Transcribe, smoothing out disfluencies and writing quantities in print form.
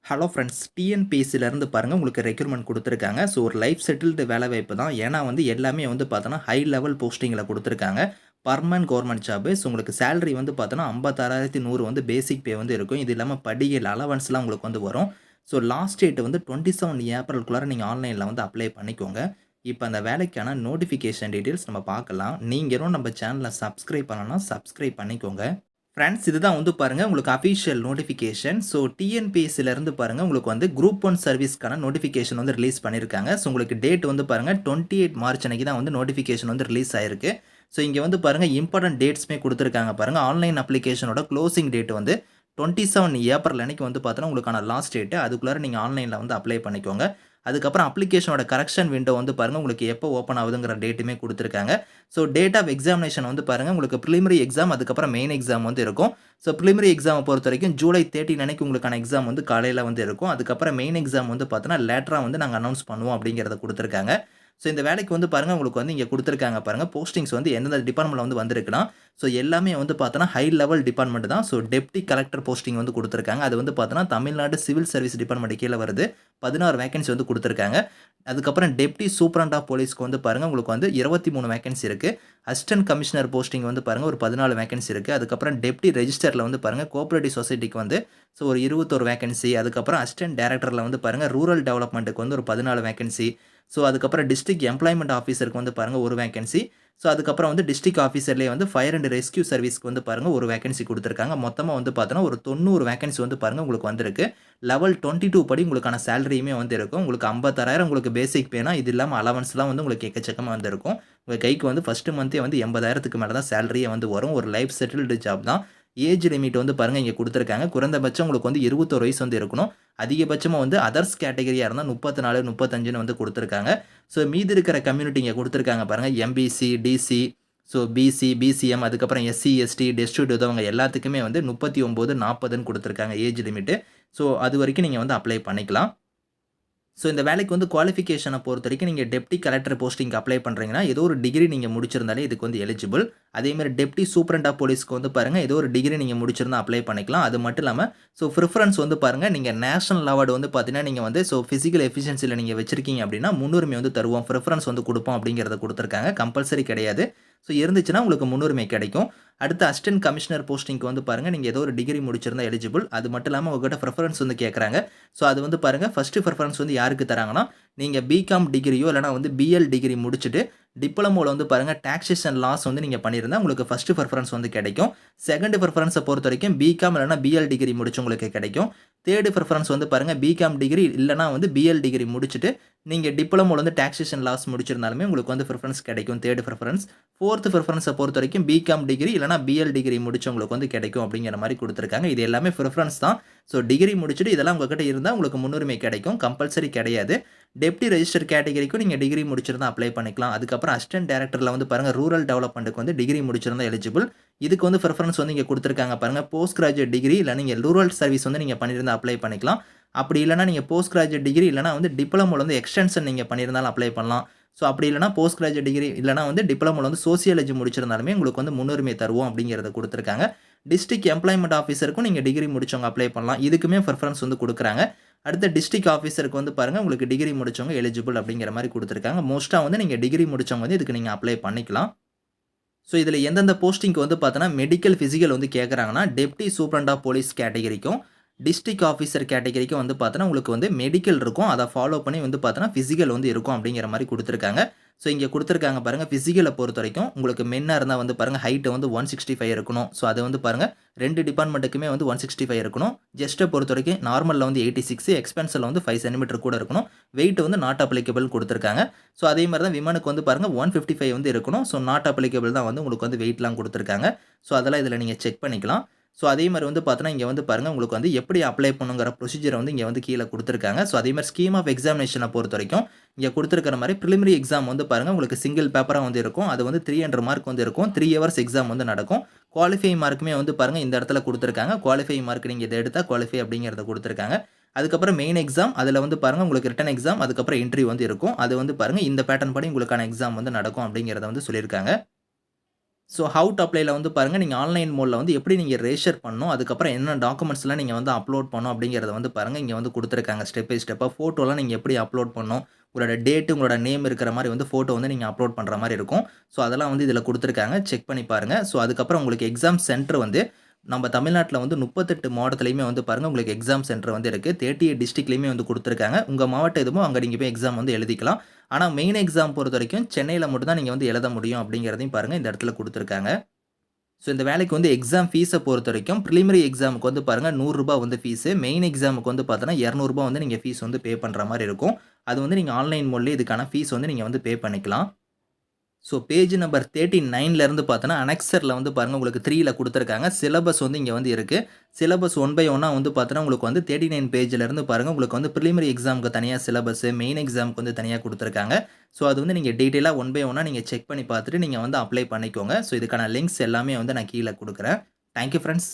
Hello friends, டிஎன்பிஎஸ்சிலேருந்து பாருங்கள் உங்களுக்கு recruitment கொடுத்துருக்காங்க. ஸோ ஒரு லைஃப் செட்டில்டு வேலைவாய்ப்பு தான். ஏன்னா வந்து எல்லாமே வந்து பார்த்தோன்னா ஹை லெவல் போஸ்டிங்கில் கொடுத்துருக்காங்க. Permanent government job. ஸோ உங்களுக்கு சேலரி வந்து பார்த்தோன்னா 56,100 வந்து பேசிக் பே வந்து இருக்கும். இது இல்லாமல் படிகள் அலவன்ஸ்லாம் உங்களுக்கு வந்து வரும். ஸோ லாஸ்ட் டேட் வந்து 27 ஏப்ரலுக்குள்ளார நீங்கள் ஆன்லைனில் வந்து அப்ளை பண்ணிக்கோங்க. இப்போ அந்த வேலைக்கான நோட்டிஃபிகேஷன் டீட்டெயில்ஸ் நம்ம பார்க்கலாம். நீங்களும் நம்ம சேனலை சப்ஸ்கிரைப் பண்ணலன்னா சப்ஸ்கிரைப் பண்ணிக்கோங்க. ஃப்ரெண்ட்ஸ், இதுதான் வந்து பாருங்கள் உங்களுக்கு அஃபிஷியல் நோட்டிஃபிகேஷன். ஸோ டிஎன்பிஎஸ்சிலேருந்து பாருங்கள் உங்களுக்கு வந்து குரூப் 1 சர்வீஸ்க்கான நோட்டிஃபிகேஷன் வந்து ரிலீஸ் பண்ணியிருக்காங்க. ஸோ உங்களுக்கு டேட் வந்து பாருங்கள் 28 மார்ச் அன்னைக்கு தான் வந்து நோட்டிஃபிகேஷன் வந்து ரிலீஸ் ஆயிருக்கு. ஸோ இங்கே வந்து பாருங்கள் இம்பார்ட்டன்ட் டேட்ஸுமே கொடுத்துருக்காங்க பாருங்கள். ஆன்லைன் அப்ளிகேஷனோட க்ளோசிங் டேட் வந்து 27 ஏப்ரல் அன்னைக்கு வந்து பார்த்தோன்னா உங்களுக்கான லாஸ்ட் டேட்டு. அதுக்குள்ளார நீங்கள் ஆன்லைனில் வந்து அப்ளை பண்ணிக்கோங்க. அதுக்கப்புறம் அப்ளிகேஷனோட கரெக்ஷன் விண்டோ வந்து பாருங்கள் உங்களுக்கு எப்போ ஓப்பன் ஆகுதுங்கிற டேட்டுமே கொடுத்துருக்காங்க. ஸோ டேட் ஆஃப் எக்ஸாமினேஷன் வந்து பாருங்கள் உங்களுக்கு ப்ரிலிமினரி எக்ஸாம் அதுக்கப்புறம் மெயின் எக்ஸாம் வந்து இருக்கும். ஸோ ப்ரிலிமினரி எக்ஸாமை பொறுத்த வரைக்கும் ஜூலை 13 அன்னைக்கு உங்களுக்கான எக்ஸாம் வந்து காலையில் வந்து இருக்கும். அதுக்கப்புறம் மெயின் எக்ஸாம் வந்து பார்த்தோன்னா லேட்டராக வந்து நாங்கள் அனௌன்ஸ் பண்ணுவோம் அப்படிங்கிறத கொடுத்துருக்காங்க. ஸோ இந்த வேலைக்கு வந்து பாருங்கள் உங்களுக்கு வந்து இங்கே கொடுத்துருக்காங்க பாருங்கள் போஸ்டிங்ஸ் வந்து எந்தெந்த டிபார்ட்மெண்ட்டில் வந்து வந்திருக்குன்னா, ஸோ எல்லாமே வந்து பார்த்தோன்னா ஹை லெவல் டிபார்ட்மெண்ட் தான். ஸோ டெப்டி கலெக்டர் போஸ்டிங் வந்து கொடுத்துருக்காங்க. அது வந்து பார்த்தோன்னா தமிழ்நாடு சிவில் சர்வீஸ் டிபார்ட்மெண்ட் கீழே வருது. 16 வேகன்சி வந்து கொடுத்துருக்காங்க. அதுக்கப்புறம் டெப்டி சூப்பரண்ட் ஆஃப் போலீஸ்க்கு வந்து பாருங்கள் உங்களுக்கு வந்து 23 வேகன்சி இருக்குது. அசிஸ்டன்ட் கமிஷனர் போஸ்டிங் வந்து பாருங்கள் ஒரு 14 வேகன்சி இருக்குது. அதுக்கப்புறம் டெப்டி ரெஜிஸ்டரில் வந்து பாருங்கள் கோஆபரேட்டிவ் சொசைட்டிக்கு வந்து ஸோ ஒரு 21 வேகன்சி. அதுக்கப்புறம் அசிஸ்டன்ட் டைரக்டரில் வந்து பாருங்கள் ரூரல் டெவலப்மெண்ட்டுக்கு வந்து ஒரு 14 வேகன்சி. ஸோ அதுக்கப்புறம் டிஸ்ட்ரிக்ட் எம்ப்ளாய்மெண்ட் ஆஃபீஸருக்கு வந்து பாருங்கள் ஒரு வேகன்சி. ஸோ அதுக்கப்புறம் வந்து டிஸ்ட்ரிக்ட் ஆஃபீஸர்லேயே வந்து ஃபயர் அண்ட் ரெஸ்க்யூ சர்வீஸ்க்கு வந்து பாருங்கள் ஒரு வேகன்சி கொடுத்துருக்காங்க. மொத்தமாக வந்து பார்த்தோன்னா ஒரு 90 வேகன்சி வந்து பாருங்கள் உங்களுக்கு வந்திருக்கு. லெவல் 22 படி உங்களுக்கான சேலரியுமே வந்து இருக்கும். உங்களுக்கு 56,000 உங்களுக்கு பேசிக் பேனா, இது இல்லாமல் அலவன்ஸ்லாம் வந்து உங்களுக்கு எக்கச்சக்கமாக வந்து இருக்கும். உங்கள் கைக்கு வந்து ஃபஸ்ட்டு மந்த்தே வந்து 80,000க்கு மேலே தான் சேலரியே வந்து வரும். ஒரு லைஃப் செட்டில்டு ஜாப் தான். ஏஜ் லிமிட் வந்து பாருங்கள் இங்கே கொடுத்துருக்காங்க. குறைந்தபட்சம் உங்களுக்கு வந்து 21 வயசு வந்து இருக்கணும். அதிகபட்சமாக வந்து அதர்ஸ் கேட்டகரியாக இருந்தால் 34, 35ன்னு வந்து கொடுத்துருக்காங்க. ஸோ மீதி இருக்கிற கம்யூனிட்டி இங்கே கொடுத்துருக்காங்க பாருங்கள். MBC, DC, so BC, BCM, அதுக்கப்புறம் எஸ்சி, எஸ்டி, டெஸ்டிடியூட் உதவங்க எல்லாத்துக்குமே வந்து 39, 40ன்னு கொடுத்துருக்காங்க ஏஜ் லிமிட்டு. ஸோ அது வரைக்கும் நீங்கள் வந்து அப்ளை பண்ணிக்கலாம். ஸோ இந்த வேலைக்கு வந்து குவாலிஃபிகேஷனை பொறுத்த வரைக்கும் நீங்கள் டெப்டி கலெக்டர் போஸ்டிங்க்கு அப்ளை பண்ணுறீங்கன்னா ஏதோ ஒரு டிகிரி நீங்கள் முடிச்சிருந்தாலே இதுக்கு வந்து எலிஜிபிள். அதேமாதிரி டெப்டி சூப்பரண்ட் ஆஃப் போலீஸ்க்கு வந்து பாருங்கள் ஏதோ ஒரு டிகிரி நீங்கள் முடிச்சிருந்தா அப்ளை பண்ணிக்கலாம். அது மட்டும் இல்லாமல் ஸோ ப்ரிஃபரன்ஸ் வந்து பாருங்கள் நீங்கள் நேஷனல் அவார்டு வந்து பார்த்தீங்கன்னா நீங்கள் வந்து ஸோ ஃபிசிக்கல் எஃபிஷியன்சியில் நீங்கள் வச்சிருக்கீங்க அப்படின்னா முன்னுரிமை வந்து தருவோம், ப்ரிஃபரன்ஸ் வந்து கொடுப்போம் அப்படிங்கிறத கொடுத்துருக்காங்க. கம்பல்சரி கிடையாது. ஸோ இருந்துச்சுன்னா உங்களுக்கு முன்னுரிமை கிடைக்கும். அடுத்து அசிஸ்டன்ட் கமிஷனர் போஸ்டிங்க்கு வந்து பாருங்கள் நீங்கள் ஏதோ ஒரு டிகிரி முடிச்சிருந்தா எலிஜிபிள். அது மட்டும் இல்லாமல் உங்கள்கிட்ட ப்ரிஃபரன்ஸ் வந்து கேட்குறாங்க. ஸோ அது வந்து பாருங்கள் ஃபஸ்ட்டு ப்ரிஃபரன்ஸ் வந்து யாருக்கு தராங்கன்னா, நீங்கள் பிகாம் டிகிரியோ இல்லைனா வந்து பிஎல் டிகிரி முடிச்சுட்டு டிப்ளமோவில் வந்து பாருங்கள் டாக்ஸேஷன் லாஸ் வந்து நீங்கள் பண்ணியிருந்தால் உங்களுக்கு ஃபஸ்ட்டு ப்ரிஃபரன்ஸ் வந்து கிடைக்கும். செகண்ட் ப்ரிஃபரன்ஸை பொறுத்த வரைக்கும் பிகாம் இல்லைனா பிஎல் டிகிரி முடிச்சவங்களுக்கு கிடைக்கும். தேர்டு ப்ரிஃபரன்ஸ் வந்து பாருங்கள் பிகாம் டிகிரி இல்லைனா வந்து பிஎல் டிகிரி முடிச்சுட்டு நீங்கள் டிப்ளமோவில் வந்து டாக்ஸேஷன் லாஸ் முடிச்சிருந்தாலுமே உங்களுக்கு வந்து ப்ரிஃபரன்ஸ் கிடைக்கும். Third preference. ஃபோர்த்து ப்ரிஃபரன்ஸை பொறுத்த வரைக்கும் பிகாம் டிகிரி இல்லைனா பிஎல் டிகிரி முடிச்சவங்களுக்கு வந்து கிடைக்கும் அப்படிங்கிற மாதிரி கொடுத்துருக்காங்க. இது எல்லாமே ப்ரிஃபரன்ஸ் தான். ஸோ டிகிரி முடிச்சுட்டு இதெல்லாம் உங்கள்கிட்ட இருந்தால் உங்களுக்கு முன்னுரிமை கிடைக்கும். கம்பல்சரி கிடையாது. டெப்டி ரெஜிஸ்டர் கேட்டகரிக்கும் நீங்கள் டிகிரி முடிச்சிருந்தா அப்ளை பண்ணிக்கலாம். அதுக்கப்புறம் அசிஸ்டன்ட் டைரக்டரில் வந்து பாருங்கள் ரூரல் டெவலப்மெண்ட்டுக்கு வந்து டிகிரி முடிச்சிருந்தா எலிஜிபிள். இதுக்கு வந்து ப்ரிஃபரன்ஸ் வந்து இங்கே கொடுத்துருக்காங்க பாருங்கள். போஸ்ட் கிராஜுவேட் டிகிரி இல்லை நீங்கள் ரூரல் சர்வீஸ் வந்து நீங்கள் பண்ணியிருந்தால் அப்ளை பண்ணிக்கலாம். அப்படி இல்லைனா நீங்கள் போஸ்ட் கிராஜுவேட் டிகிரி இல்லைனா வந்து டிப்ளமோவில் வந்து எக்ஸ்டென்ஷன் நீங்கள் பண்ணியிருந்தாலும் அப்ளை பண்ணலாம். ஸோ அப்படி இல்லைனா போஸ்ட் கிராஜுவேட் டிகிரி இல்லைனா வந்து டிப்ளமோவில் வந்து சோசியாலஜி முடிச்சிருந்தாலுமே உங்களுக்கு வந்து முன்னுரிமை தருவோம் அப்படிங்கிறத கொடுத்துருக்காங்க. டிஸ்ட்ரிக்ட் எம்ப்ளாய்மெண்ட் ஆஃபீஸருக்கும் நீங்கள் டிகிரி முடிச்சவங்க அப்ளை பண்ணலாம். இதுக்குமே ப்ரிஃபரன்ஸ் வந்து கொடுக்குறாங்க. அடுத்த டிஸ்ட்ரிக்ட் ஆஃபீஸருக்கு வந்து பாருங்கள் உங்களுக்கு டிகிரி முடிச்சவங்க எலிஜிபிள் அப்படிங்கிற மாதிரி கொடுத்துருக்காங்க. மோஸ்ட்டாக வந்து நீங்கள் டிகிரி முடிச்சவங்க வந்து இதுக்கு நீங்கள் அப்ளை பண்ணிக்கலாம். ஸோ இதில் எந்தெந்த போஸ்டிங்க்கு வந்து பார்த்தோன்னா மெடிக்கல் ஃபிசிக்கல் வந்து கேட்குறாங்கன்னா டெப்டி சூப்பரண்ட் ஆஃப் போலீஸ் கேட்டகரிக்கும் டிஸ்ட்ரிக்ட் ஆஃபீஸர் கேட்டகரிக்கும் வந்து பார்த்தோன்னா உங்களுக்கு வந்து மெடிக்கல் இருக்கும். அதை ஃபாலோ பண்ணி வந்து பார்த்தோன்னா ஃபிசிக்கல் வந்து இருக்கும் அப்படிங்கிற மாதிரி கொடுத்துருக்காங்க. ஸோ இங்கே கொடுத்துருக்காங்க பாருங்கள். ஃபிசிக்கலை பொறுத்த வரைக்கும் உங்களுக்கு மென்னாக இருந்தால் வந்து பாருங்கள் ஹைட்டு வந்து 165 இருக்கணும். ஸோ அது வந்து பாருங்கள் 2 டிபார்ட்மெண்ட்டுக்குமே வந்து 165 இருக்கணும். ஜெஸ்ட்டை பொறுத்த வரைக்கும் நார்மலில் வந்து 86, எக்ஸ்பென்சில் வந்து 5 சென்டிமீட்டர் கூட இருக்கணும். வெயிட் வந்து நாட் அப்ளிகபிள் கொடுத்துருக்காங்க. ஸோ அதே மாதிரி தான் விமனுக்கு வந்து பாருங்கள் 155 வந்து இருக்கணும். ஸோ நாட் அப்ளிகபிள் தான் வந்து உங்களுக்கு வந்து வெயிட்லாம் கொடுத்துருக்காங்க. ஸோ அதெல்லாம் இதில் நீங்கள் செக் பண்ணிக்கலாம். ஸோ அதே மாதிரி வந்து பார்த்தோன்னா இங்கே வந்து பாருங்கள் உங்களுக்கு வந்து எப்படி அப்ளை பண்ணுங்கிற ப்ரொசீஜரை வந்து இங்கே வந்து கீழே கொடுத்துருக்காங்க. ஸோ அதே மாதிரி ஸ்கீம் ஆஃப் எக்ஸாமினேஷனை பொறுத்த வரைக்கும் இங்கே கொடுத்துருக்கிற மாதிரி ப்ரிலிமினரி எக்ஸாம் வந்து பாருங்கள் உங்களுக்கு சிங்கிள் பேப்பராக வந்து இருக்கும். அது வந்து 300 மார்க் வந்து இருக்கும். 3 ஹவர்ஸ் எக்ஸாம் வந்து நடக்கும். குவாலிஃபை மார்க்குமே வந்து பாருங்கள் இந்த இடத்துல கொடுத்துருக்காங்க. குவாலிஃபை மார்க் நீங்கள் இதை எடுத்தால் குவாலிஃபை அப்படிங்கிறத கொடுத்துருக்காங்க. அதுக்கப்புறம் மெயின் எக்ஸாம் அதில் வந்து பாருங்கள் உங்களுக்கு ரிட்டன் எக்ஸாம் அதுக்கப்புறம் இன்டர்வியூ வந்து இருக்கும். அது வந்து பாருங்கள் இந்த பேட்டர்ன் படி உங்களுக்கான எக்ஸாம் வந்து நடக்கும் அப்படிங்கிறத வந்து சொல்லியிருக்காங்க. ஸோ ஹவ் டு அப்ளைல வந்து பாருங்க, நீங்க ஆன்லைன் மோட்ல வந்து எப்படி நீங்க ரெஜிஸ்டர் பண்ணணும், அதுக்கப்புறம் என்ன டாக்குமெண்ட்ஸ்லாம் நீங்க வந்து அப்லோட் பண்ணணும் அப்படிங்கிறத வந்து பாருங்க, இங்க வந்து குடுத்துருக்காங்க ஸ்டெப் பை ஸ்டெப்பா. ஃபோட்டோலாம் நீங்க எப்படி அப்லோட் பண்ணணும், உங்களோட டேட், உங்களோட நேம் இருக்கிற மாரி வந்து ஃபோட்டோ வந்து நீங்க அப்லோட் பண்ற மாரி இருக்கும். ஸோ அதெல்லாம் வந்து இதில குடுத்துருக்காங்க. செக் பண்ணி பாருங்க. ஸோ அதுக்கப்புறம் உங்களுக்கு எக்ஸாம் சென்டர் வந்து நம்ம தமிழ்நாட்ல வந்து 38 மாவட்டத்திலயுமே வந்து பாருங்க, உங்களுக்கு எக்ஸாம் சென்டர் வந்து இருக்கு. 38 டிஸ்ட்ரிக்ட்லயுமே வந்து குடுத்துருக்காங்க. உங்க மாவட்டம் எதுவோ அங்க நீங்க போய் எக்ஸாம் வந்து எழுதிக்கலாம். ஆனா மெயின் எக்ஸாம் பொறுத்தவரைக்கும் சென்னையில மட்டும் தான் நீங்க வந்து எழுத முடியும் அப்படிங்கிறதையும் பாருங்க இந்த இடத்துல குடுத்துருக்காங்க. ஸோ இந்த வேலைக்கு வந்து எக்ஸாம் ஃபீஸ பொறுத்தவரைக்கும் பிரிலிமினரி எக்ஸாமுக்கு வந்து பாருங்க ரூ. 100 வந்து ஃபீஸு. மெயின் எக்ஸாமுக்கு வந்து பார்த்தோன்னா ரூ. 200 வந்து நீங்க ஃபீஸ் வந்து பே பண்ற மாரி இருக்கும். அது வந்து நீங்க ஆன்லைன் மோட்லயே இதுக்கான ஃபீஸ் வந்து நீங்க வந்து பே பண்ணிக்கலாம். ஸோ பேஜ் நம்பர் 39ல இருந்து பார்த்தோன்னா, அனெக்ஸர்ல வந்து பாருங்க உங்களுக்கு 3ல குடுத்துருக்காங்க. சிலபஸ் வந்து இங்க வந்து இருக்கு. சிலபஸ் ஒன் பை ஒன்னா வந்து பார்த்தோன்னா, உங்களுக்கு வந்து 39 பேஜ்ல இருந்து பாருங்க, உங்களுக்கு வந்து பிரிலிமினரி எக்ஸாம்க்கு தனியா சிலபஸ், மெயின் எக்ஸாம்க்கு வந்து தனியா குடுத்துருக்காங்க. ஸோ அது வந்து நீங்க டீட்டெயிலா ஒன் பை ஒன்னா நீங்க செக் பண்ணி பார்த்துட்டு, நீங்க வந்து அப்ளை பண்ணிக்கோங்க. ஸோ இதுக்கான லிங்க்ஸ் எல்லாமே வந்து நான் கீழ குடுக்குறேன். Thank you friends.